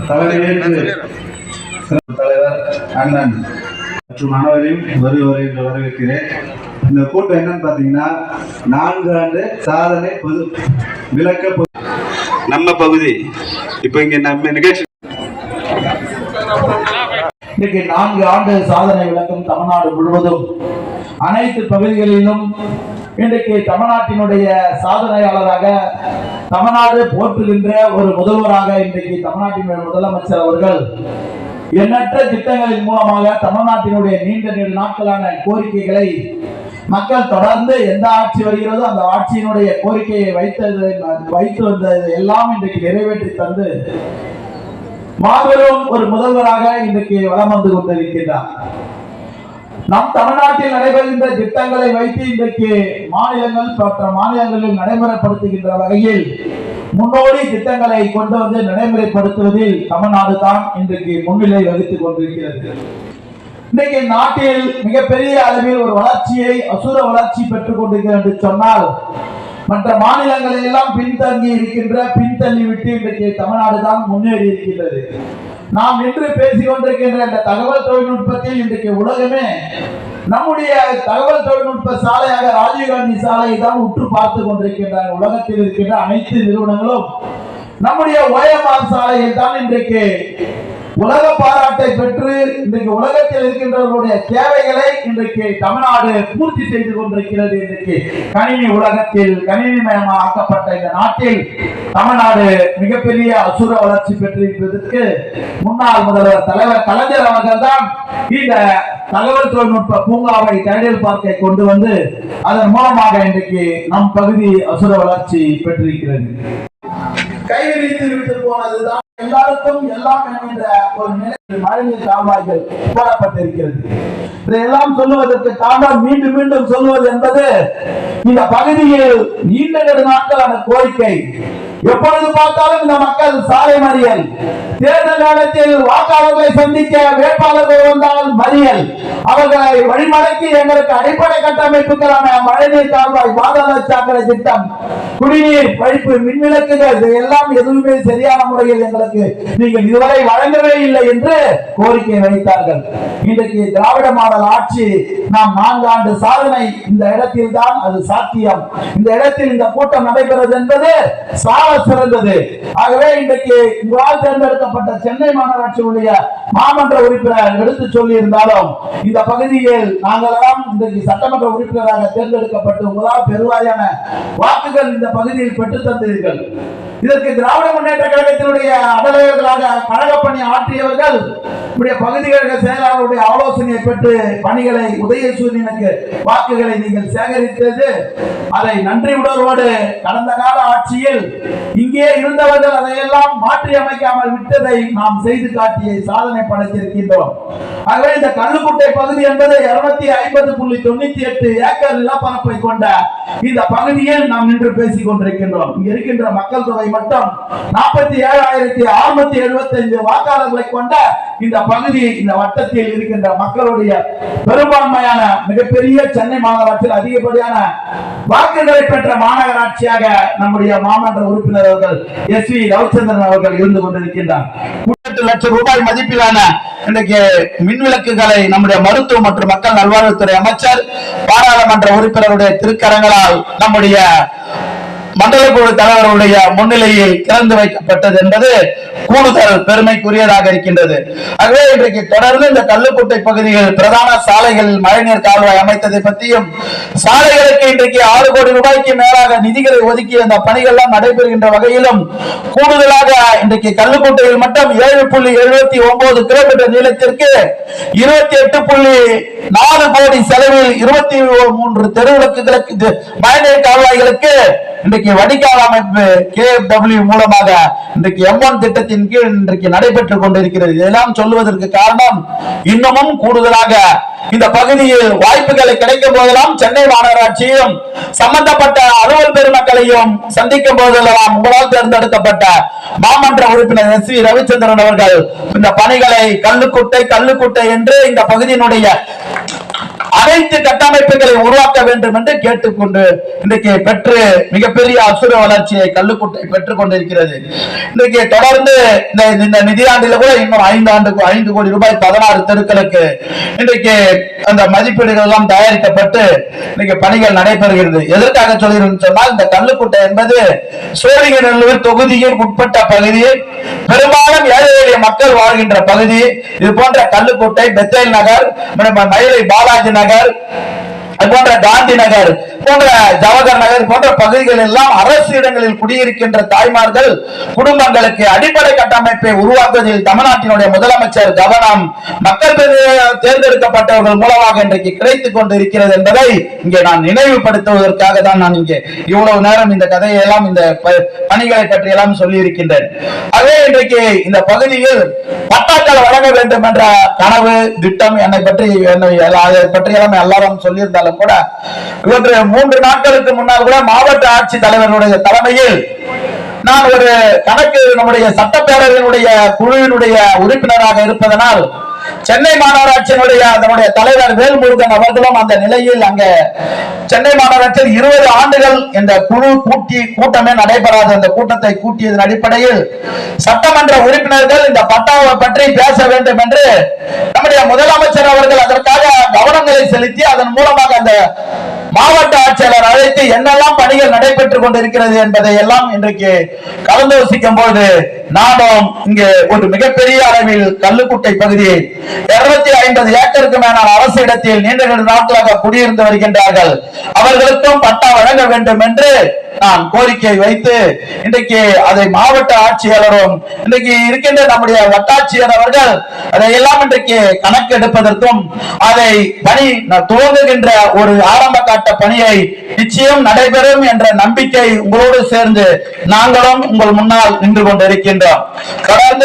தலைமையேற்று தலைவர் அண்ணன் மற்றும் அனைவரையும் வருவரை என்று வரவேற்கிறேன். இந்த கூட்டம் என்னன்னு பாத்தீங்கன்னா 4 ஆண்டு சாதனை பொது விளக்க நம்ம பகுதி. இப்ப இங்க நம்ம நிகழ்ச்சி இன்னைக்கு 4 ஆண்டு சாதனை விளக்கம் தமிழ்நாடு முழுவதும் அனைத்து பகுதிகளிலும் இன்றைக்கு தமிழ்நாட்டினுடைய சாதனையாளராக தமிழ்நாடு போற்றுகின்ற ஒரு முதல்வராக இன்றைக்கு தமிழ்நாட்டினுடைய முதலமைச்சர் அவர்கள் எண்ணற்ற திட்டங்களின் மூலமாக தமிழ்நாட்டினுடைய நீண்ட நெடு நாட்களான கோரிக்கைகளை மக்கள் தொடர்ந்து எந்த ஆட்சி வருகிறதோ அந்த ஆட்சியினுடைய கோரிக்கையை வைத்து வந்தது எல்லாம் இன்றைக்கு நிறைவேற்றி தந்து மாபெரும் ஒரு முதல்வராக இன்றைக்கு வலம் வந்து கொண்டிருக்கின்றார். நம் தமிழ்நாட்டில் நடைபெறுகின்ற திட்டங்களை வைத்து இன்றைக்கு மாநிலங்கள் மற்ற மாநிலங்களில் நடைமுறைப்படுத்துகின்ற வகையில் முன்னோடி திட்டங்களை கொண்டு வந்து நடைமுறைப்படுத்துவதில் தமிழ்நாடு தான் இன்றைக்கு முன்னிலை வகித்துக் கொண்டிருக்கிறது. இன்றைக்கு நாட்டில் மிகப்பெரிய அளவில் ஒரு வளர்ச்சியை அசுர வளர்ச்சி பெற்றுக் கொண்டிருக்கிறது என்று சொன்னால் மற்ற மாநிலங்களில் எல்லாம் பின்தங்கி இருக்கின்ற பின்தள்ளி விட்டு இன்றைக்கு தமிழ்நாடு தான் முன்னேறி இருக்கின்றது. நாம் இன்று பேசிக் கொண்டிருக்கின்ற இந்த தகவல் தொழில்நுட்பத்தில் இன்றைக்கு உலகமே நம்முடைய தகவல் தொழில்நுட்ப சாலையாக ராஜீவ்காந்தி சாலையை தான் உற்று பார்த்து கொண்டிருக்கின்றன. உலகத்தில் இருக்கின்ற அனைத்து நிறுவனங்களும் நம்முடைய OMR சாலையில் தான் இன்றைக்கு உலக பாராட்டை பெற்று இன்றைக்கு உலகத்தில் இருக்கின்றவர்களுடைய தேவைகளை இன்றைக்கு தமிழ்நாடு பூர்த்தி செய்து கொண்டிருக்கிறது. இன்றைக்கு கணினி உலகத்தில் கணினிமயமாக்கப்பட்ட இந்த நாட்டில் தமிழ்நாடு மிகப்பெரிய அசுர வளர்ச்சி பெற்றிருப்பதற்கு முன்னாள் முதல்வர் தலைவர் கலைஞர் அவர்கள் தான் இந்த தகவல் தொழில்நுட்ப பூங்காவை டைடல் பார்க்கை கொண்டு வந்து அதன் மூலமாக இன்றைக்கு நம் பகுதி அசுர வளர்ச்சி பெற்றிருக்கிறது. கைவிரித்து விட்டு போனதுதான் எல்லாருக்கும் எல்லாம் என்கின்ற ஒரு நிலை மழைநீர் கால்வாய்கள் போடப்பட்டிருக்கிறது. இதையெல்லாம் சொல்லுவதற்கு காரணம் மீண்டும் மீண்டும் சொல்லுவது என்பது இந்த பகுதியில் நீண்ட நெடு நாட்களான கோரிக்கை. எப்பொழுது பார்த்தாலும் இந்த மக்கள் சாலை மறியல், தேர்தல் நேரத்தில் வாக்காளர்களை சந்திக்க வேட்பாளர்கள் வந்தால் மறியல், அவர்களை வழிமடக்கி எங்களுக்கு அடிப்படை கட்டமைப்புகளான மழைநீர் கால்வாய், பாதாள சாக்கடை திட்டம், குடிநீர் பைப்பு, மின்விளக்குகள் எல்லாம் எதுவுமே சரியான முறையில் எங்களுக்கு நீங்கள் இதுவரை வழங்கவே இல்லை என்று கோரிக்கை வைத்தார்கள். இன்றைக்கு திராவிட மாடல் ஆட்சி நாம் 4 ஆண்டு சாதனை இந்த இடத்தில் தான் அது சாத்தியம். இந்த இடத்தில் இந்த கூட்டம் நடைபெறுவது என்பது சால சிறந்தது. ஆகவே இன்றைக்கு உங்களால் தேர்ந்தெடுக்கப்பட்ட சென்னை மாநகராட்சியுடைய மாமன்ற உறுப்பினர் எடுத்து சொல்லி இருந்தாலும் இந்த பகுதியில் நாங்கள் எல்லாம் இன்றைக்கு சட்டமன்ற உறுப்பினராக தேர்ந்தெடுக்கப்பட்டு உங்களால் பெருவாரியான வாக்குகள் இந்த பகுதியில் பெற்று தந்தீர்கள். இதற்கு திராவிட முன்னேற்ற கழகத்தினுடைய அடலையர்களாக கழக பணி ஆற்றியவர்கள் பகுதிகளுக்கு செயலாளருடைய ஆலோசனையை பெற்று பணிகளை உதயசூரியனுக்கு வாக்குகளை நீங்கள் சேகரித்தது அதை நன்றி உணர்வோடு கடந்த கால ஆட்சியில் இங்கே இருந்தவர்கள் அதையெல்லாம் மாற்றி அமைக்காமல் விட்டதை நாம் செய்து காட்டிய சாதனை படைத்திருக்கின்றோம். ஆகவே இந்த கல்லுக்குட்டை பகுதி என்பது 250.98 ஏக்கர் நிலப்பரப்பை கொண்ட இந்த பகுதியில் நாம் நின்று பேசிக் கொண்டிருக்கின்றோம். இங்க இருக்கின்ற மக்கள் தொகை மட்டும் 47,675 வாக்காளர்களை கொண்ட இந்த பகுதி, இந்த வட்டத்தில் இருக்கின்ற மக்களுடைய பெரும்பான்மையான மிகப்பெரிய சென்னை மாநகராட்சியில் அதிகப்படியான வாக்குகளை பெற்ற மாநகராட்சியாக நம்முடைய மாமன்ற உறுப்பினர் அவர்கள் SV ரவிச்சந்திரன் அவர்கள் இருந்து கொண்டிருக்கின்றார். 8 லட்சம் ரூபாய் மதிப்பிலான இன்றைக்கு மின்விளக்குகளை நம்முடைய மருத்துவ மற்றும் மக்கள் நல்வாழ்வுத்துறை அமைச்சர் பாராளுமன்ற உறுப்பினருடைய திருக்கரங்களால் நம்முடைய மண்டல குழு தலைவருடைய முன்னிலையில் திறந்து வைக்கப்பட்டது என்பது கூடுதல் பெருமைக்குரியதாக இருக்கின்றது. ஆகவே இன்றைக்கு தொடர்ந்து இந்த கல்லுக்குட்டை பகுதியில் பிரதான சாலைகளில் மழைநீர் கால்வாய் அமைத்ததை பற்றியும் சாலைகளுக்கு இன்றைக்கு 6 கோடி ரூபாய்க்கு மேலாக நிதிகளை ஒதுக்கி அந்த பணிகள் நடைபெறுகின்ற வகையிலும் கூடுதலாக இன்றைக்கு கல்லுக்குட்டையில் மட்டும் 7.79 கிலோமீட்டர் நீளத்திற்கு 28.4 கோடி செலவில் 23 தெருவிளக்குகளுக்கு மழைநீர் கால்வாய்களுக்கு இன்றைக்கு வடிகால் அமைப்பு KFW மூலமாக இன்றைக்கு M1 திட்டத்தின் கீழ் இன்றைக்கு நடைபெற்றுக் கொண்டிருக்கிறது. இதெல்லாம் சொல்லுவதற்கு காரணம் இன்னமும் கூடுதலாக இந்த பகுதியில் வாய்ப்புகளை கிடைக்கும் போதெல்லாம் சென்னை மாநகராட்சியும் சம்பந்தப்பட்ட அலுவல் பெருமக்களையும் சந்திக்கும் போதெல்லாம் உங்களால் தேர்ந்தெடுக்கப்பட்ட மாமன்ற உறுப்பினர் SV ரவிச்சந்திரன் அவர்கள் இந்த பணிகளை கல்லுக்குட்டை என்று இந்த பகுதியினுடைய அனைத்து கட்டமைப்புகளை உருவாக்க வேண்டும் என்று கேட்டுக்கொண்டு இன்றைக்கு பெற்று மிகப்பெரிய அசுர வளர்ச்சியை கல்லுக்குட்டை பெற்றுக் கொண்டிருக்கிறது. இன்றைக்கு தொடர்ந்து இந்த நிதியாண்டில கூட இன்னும் 5 கோடி ரூபாய் 16 தெருக்களுக்கு இன்றைக்கு அந்த மதிப்பீடுகள் எல்லாம் தயாரிக்கப்பட்டு இன்னைக்கு பணிகள் நடைபெறுகிறது. எதற்காக சொல்கிறேன் சொன்னால், இந்த கல்லுக்குட்டை என்பது சோழிங்கநல்லூர் தொகுதியில் உட்பட்ட பகுதி, பெரும்பாலும் ஏழை எளிய மக்கள் வாழ்கின்ற பகுதி. இது போன்ற கல்லுக்குட்டை, பெத்தேல் நகர், மயிலை பாலாஜி நகர், அது போன்ற காந்தி நகர் போன்ற ஜவஹர் நகர் போன்ற பகுதிகள் எல்லாம் அரசு இடங்களில் குடியிருக்கின்ற தாய்மார்கள் குடும்பங்களுக்கு அடிப்படை கட்டமைப்பை உருவாக்குவதில் தமிழ்நாட்டினுடைய முதலமைச்சர் கவனம் மக்கள் தேர்ந்தெடுக்கப்பட்டவர்கள் மூலமாக இன்றைக்கு கிடைத்துக் கொண்டிருக்கிறது என்பதை இங்கே நான் நினைவுபடுத்துவதற்காக தான் நான் இங்கே இவ்வளவு நேரம் இந்த கதையை எல்லாம், இந்த பணிகளை பற்றி எல்லாம் சொல்லி இருக்கின்றேன். அதே இன்றைக்கு இந்த பகுதியில் பட்டாக்கள் வழங்க வேண்டும் என்ற கனவு திட்டம் என்னை பற்றி எல்லாம் எல்லாரும் சொல்லியிருந்தாலும் கூட, இவற்றை 3 நாட்களுக்கு முன்னால் கூட மாவட்ட ஆட்சி தலைவர்களுடைய தலைமையில் நான் ஒரு கணக்கு, நம்முடைய சட்டப்பேரவையினுடைய குழுவினுடைய உறுப்பினராக இருப்பதனால் சென்னை மாநகராட்சியினுடைய அதனுடைய தலைவர் வேல்முருகன் அவர்களும் அந்த நிலையில் அங்க சென்னை மாநகராட்சியில் 20 ஆண்டுகள் இந்த குழு கூட்டமே நடைபெறாத அந்த கூட்டத்தை கூட்டியதன் அடிப்படையில் சட்டமன்ற உறுப்பினர்கள் இந்த பட்டாவை பற்றி பேச வேண்டும் என்று நம்முடைய முதலமைச்சர் அவர்கள் அதற்காக கவனங்களை செலுத்தி அதன் மூலமாக அந்த மாவட்ட ஆட்சியாளர் அழைத்து என்னெல்லாம் பணிகள் நடைபெற்றுக் கொண்டிருக்கிறது என்பதை எல்லாம் இன்றைக்கு கலந்தோசிக்கும் போது, நானும் இங்கே ஒரு மிகப்பெரிய அளவில் கல்லுக்குட்டை பகுதியை 250 ஏக்கருக்கு மேலான அரசு இடத்தில் நீண்ட நாட்களாக குடியிருந்து வருகின்றார்கள், அவர்களுக்கும் பட்டா வழங்க வேண்டும் என்று நான் கோரிக்கை வைத்து இன்றைக்கு அதை மாவட்ட ஆட்சியாளரும் இன்றைக்கு இருக்கின்ற நம்முடைய வட்டாட்சியர் அவர்கள் அதையெல்லாம் இன்றைக்கு கணக்கு எடுப்பதற்கும் அதை பணி துவங்குகின்ற ஒரு ஆரம்ப காட்ட பணியை நிச்சயம் நடைபெறும் என்ற நம்பிக்கை உங்களோடு சேர்ந்து நாங்களும் உங்கள் முன்னால் நின்று கொண்டிருக்கின்றோம். தொடர்ந்து